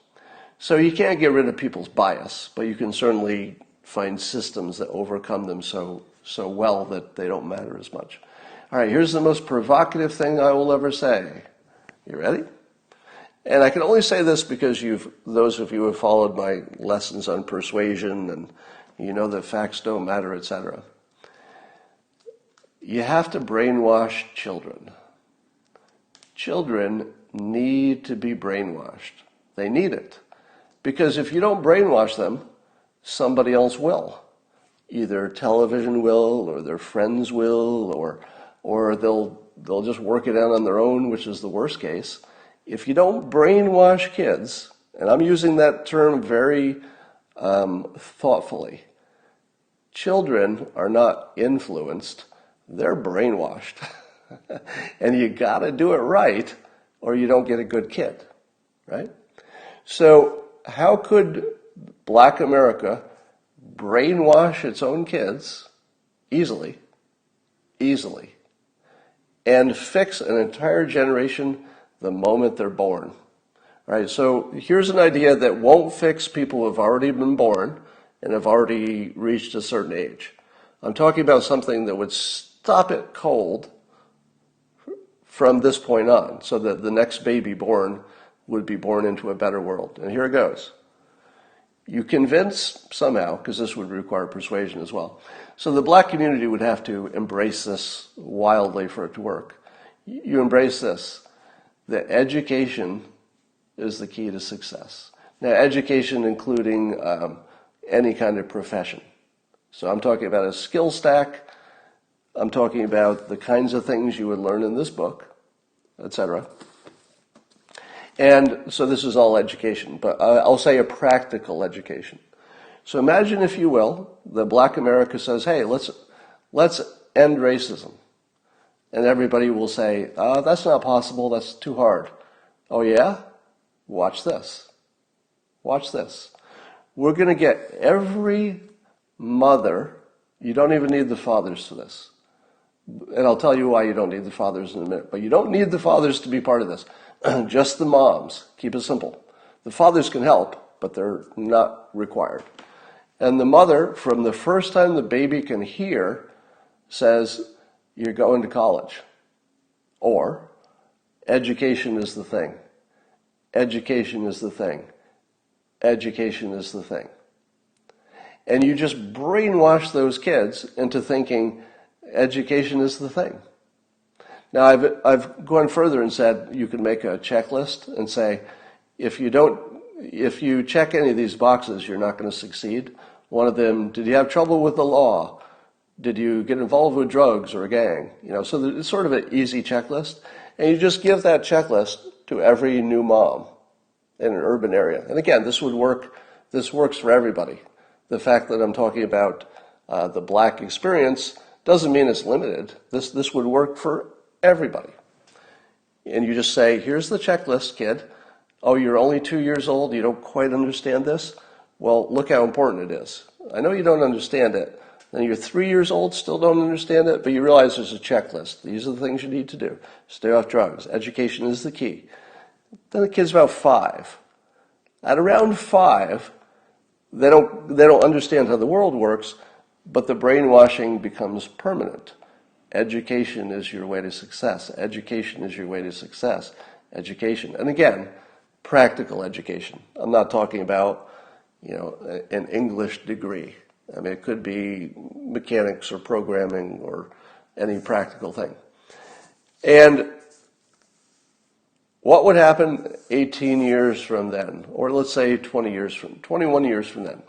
So you can't get rid of people's bias, but you can certainly find systems that overcome them so well that they don't matter as much. All right, here's the most provocative thing I will ever say. You ready? And I can only say this because those of you who have followed my lessons on persuasion and you know that facts don't matter, etc. You have to brainwash children. Children need to be brainwashed. They need it. Because if you don't brainwash them, somebody else will. Either television will, or their friends will, or they'll just work it out on their own, which is the worst case. If you don't brainwash kids, and I'm using that term very thoughtfully, children are not influenced, they're brainwashed. And you got to do it right, or you don't get a good kid, right? So how could Black America brainwash its own kids easily, and fix an entire generation the moment they're born? Right? So here's an idea that won't fix people who have already been born and have already reached a certain age. I'm talking about something that would stop it cold from this point on, so that the next baby born would be born into a better world. And here it goes. You convince somehow, because this would require persuasion as well. So the Black community would have to embrace this wildly for it to work. You embrace this, that education is the key to success. Now, education including any kind of profession. So I'm talking about a skill stack. I'm talking about the kinds of things you would learn in this book, etc. And so this is all education, but I'll say a practical education. So imagine, if you will, that Black America says, hey, let's end racism. And everybody will say, that's not possible, that's too hard. Oh yeah? Watch this. Watch this. We're going to get every mother, you don't even need the fathers for this. And I'll tell you why you don't need the fathers in a minute. But you don't need the fathers to be part of this. Just the moms. Keep it simple. The fathers can help, but they're not required. And the mother, from the first time the baby can hear, says, you're going to college. Or, education is the thing. Education is the thing. Education is the thing. And you just brainwash those kids into thinking education is the thing. Now, I've gone further and said you can make a checklist and say, if you check any of these boxes, you're not going to succeed. One of them, did you have trouble with the law? Did you get involved with drugs or a gang? So it's sort of an easy checklist. And you just give that checklist to every new mom in an urban area. And again, this works for everybody. The fact that I'm talking about the Black experience doesn't mean it's limited. This would work for everybody. And you just say, here's the checklist, kid. Oh, you're only 2 years old, you don't quite understand this? Well, look how important it is. I know you don't understand it. Then you're 3 years old, still don't understand it, but you realize there's a checklist. These are the things you need to do. Stay off drugs. Education is the key. Then the kid's about 5. At around 5, they don't understand how the world works, but the brainwashing becomes permanent. Education is your way to success. Education is your way to success. Education. And again, practical education. I'm not talking about, an English degree. I mean, it could be mechanics or programming or any practical thing. And what would happen 18 years from then? Or let's say 21 years from then.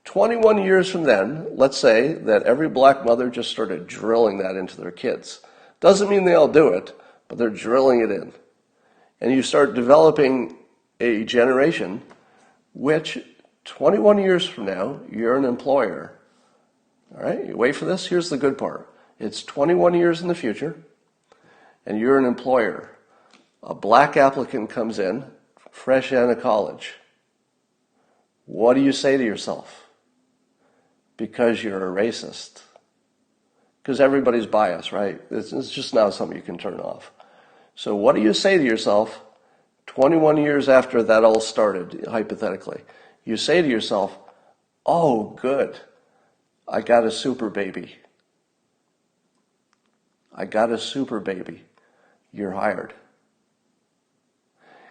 21 years from then, let's say that every Black mother just started drilling that into their kids. Doesn't mean they all do it, but they're drilling it in. And you start developing a generation which 21 years from now, you're an employer. All right, you wait for this. Here's the good part. It's 21 years in the future, and you're an employer. A Black applicant comes in, fresh out of college. What do you say to yourself? Because you're a racist. Because everybody's biased, right? It's just not something you can turn off. So what do you say to yourself 21 years after that all started, hypothetically? You say to yourself, Oh, good. I got a super baby. I got a super baby. You're hired.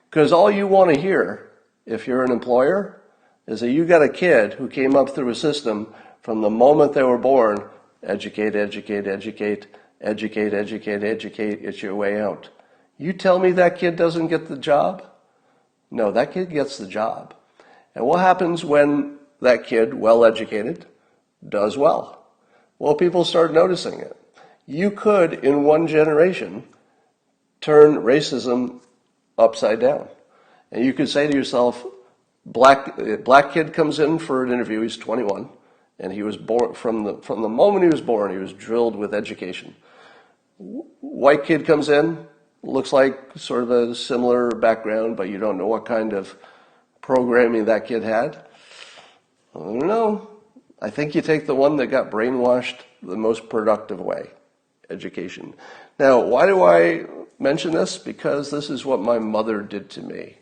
Because all you want to hear, if you're an employer, is that you got a kid who came up through a system from the moment they were born, educate, educate, educate, educate, educate, educate, it's your way out. You tell me that kid doesn't get the job? No, that kid gets the job. And what happens when that kid, well educated, does well? Well, people start noticing it. You could, in one generation, turn racism upside down. And you could say to yourself, black kid comes in for an interview, he's 21, and he was born, from the moment he was born, he was drilled with education. White kid comes in, looks like sort of a similar background, but you don't know what kind of programming that kid had. I don't know. I think you take the one that got brainwashed the most productive way, education. Now, why do I mention this? Because this is what my mother did to me.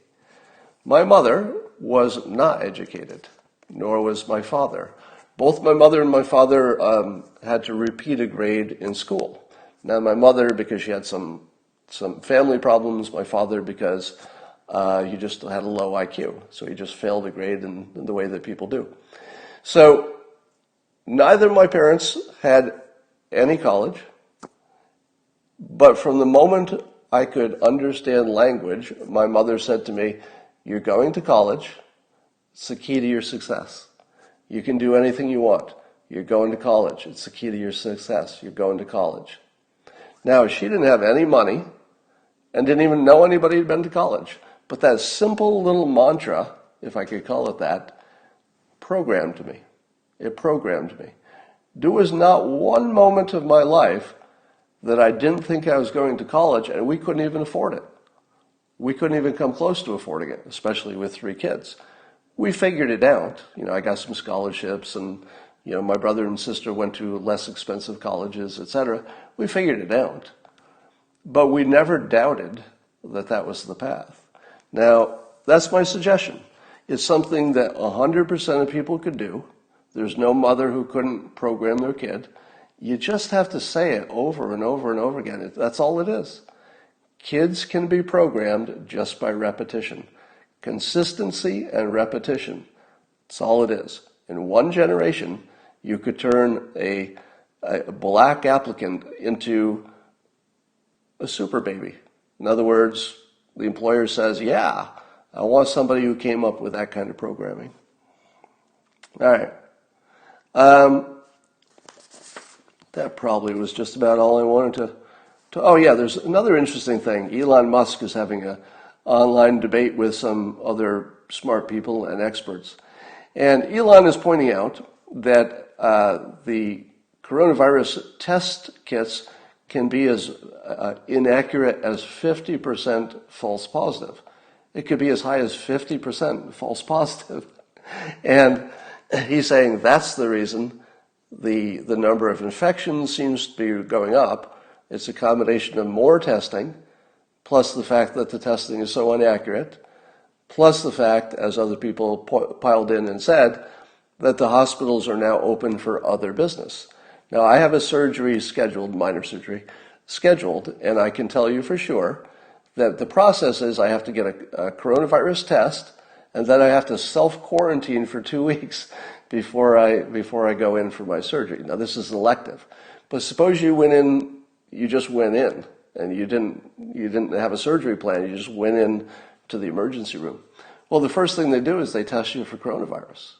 My mother was not educated, nor was my father. Both my mother and my father had to repeat a grade in school. Now, my mother, because she had some family problems, my father, because he just had a low IQ. So he just failed a grade in the way that people do. So neither of my parents had any college, but from the moment I could understand language, my mother said to me, you're going to college, it's the key to your success. You can do anything you want. You're going to college, it's the key to your success. You're going to college. Now, she didn't have any money and didn't even know anybody who'd been to college. But that simple little mantra, if I could call it that, programmed me. It programmed me. There was not one moment of my life that I didn't think I was going to college, and we couldn't even afford it. We couldn't even come close to affording it, especially with 3 kids. We figured it out. I got some scholarships, and my brother and sister went to less expensive colleges, etc. We figured it out. But we never doubted that that was the path. Now, that's my suggestion. It's something that 100% of people could do. There's no mother who couldn't program their kid. You just have to say it over and over and over again. That's all it is. Kids can be programmed just by repetition. Consistency and repetition. That's all it is. In one generation, you could turn a black applicant into a super baby. In other words, the employer says, yeah, I want somebody who came up with that kind of programming. All right. That probably was just about all I wanted to. Oh, yeah, there's another interesting thing. Elon Musk is having an online debate with some other smart people and experts. And Elon is pointing out that the coronavirus test kits can be as inaccurate as 50% false positive. It could be as high as 50% false positive. And he's saying that's the reason the number of infections seems to be going up. It's a combination of more testing, plus the fact that the testing is so inaccurate, plus the fact, as other people piled in and said, that the hospitals are now open for other business. Now, I have a surgery scheduled, minor surgery, scheduled, and I can tell you for sure that the process is I have to get a coronavirus test, and then I have to self-quarantine for 2 weeks before I go in for my surgery. Now, this is elective, but suppose you just went in, and you didn't have a surgery plan. You just went in to the emergency room. Well, the first thing they do is they test you for coronavirus.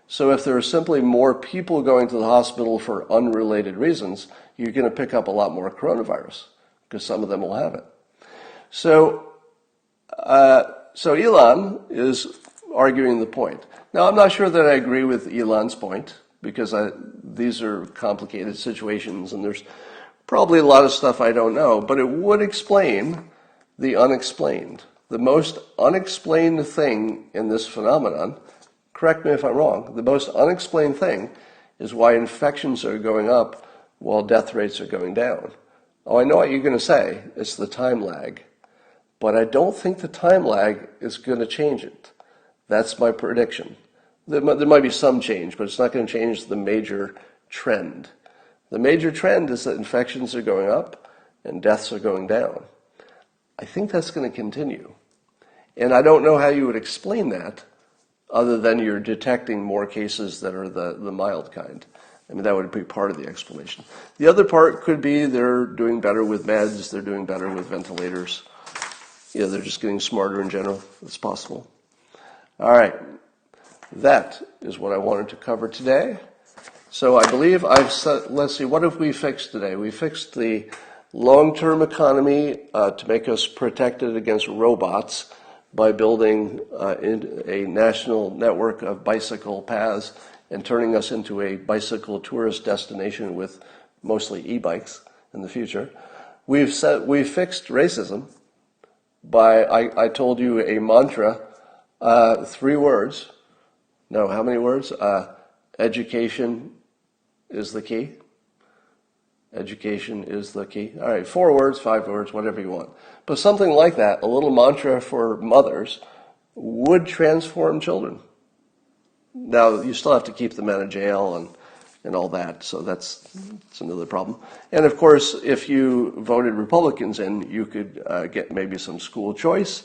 So if there are simply more people going to the hospital for unrelated reasons, you're going to pick up a lot more coronavirus because some of them will have it. So Elon is arguing the point. Now, I'm not sure that I agree with Elon's point because these are complicated situations and there's probably a lot of stuff I don't know, but it would explain the unexplained. The most unexplained thing in this phenomenon, correct me if I'm wrong, the most unexplained thing is why infections are going up while death rates are going down. Oh, I know what you're going to say. It's the time lag. But I don't think the time lag is going to change it. That's my prediction. There might be some change, but it's not going to change the major trend. The major trend is that infections are going up and deaths are going down. I think that's going to continue. And I don't know how you would explain that other than you're detecting more cases that are the mild kind. I mean, that would be part of the explanation. The other part could be they're doing better with meds, they're doing better with ventilators. They're just getting smarter in general. It's possible. All right. That is what I wanted to cover today. So I believe I've said, let's see, what have we fixed today? We fixed the long-term economy to make us protected against robots by building a national network of bicycle paths and turning us into a bicycle tourist destination with mostly e-bikes in the future. We've fixed racism by, I told you a mantra, 3 words. No, how many words? Education is the key. Education is the key. All right, 4 words, 5 words, whatever you want. But something like that, a little mantra for mothers, would transform children. Now, you still have to keep them out of jail and all that, so that's another problem. And of course, if you voted Republicans in, you could get maybe some school choice,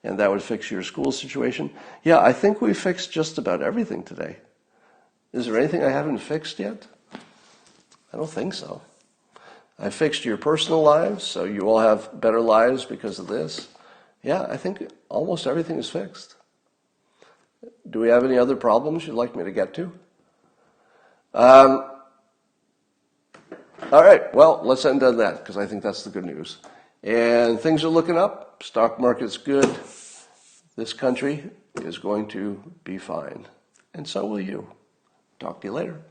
and that would fix your school situation. Yeah, I think we fixed just about everything today. Is there anything I haven't fixed yet? I don't think so. I fixed your personal lives, so you all have better lives because of this. Yeah, I think almost everything is fixed. Do we have any other problems you'd like me to get to? All right, well, let's end on that because I think that's the good news. And things are looking up. Stock market's good. This country is going to be fine. And so will you. Talk to you later.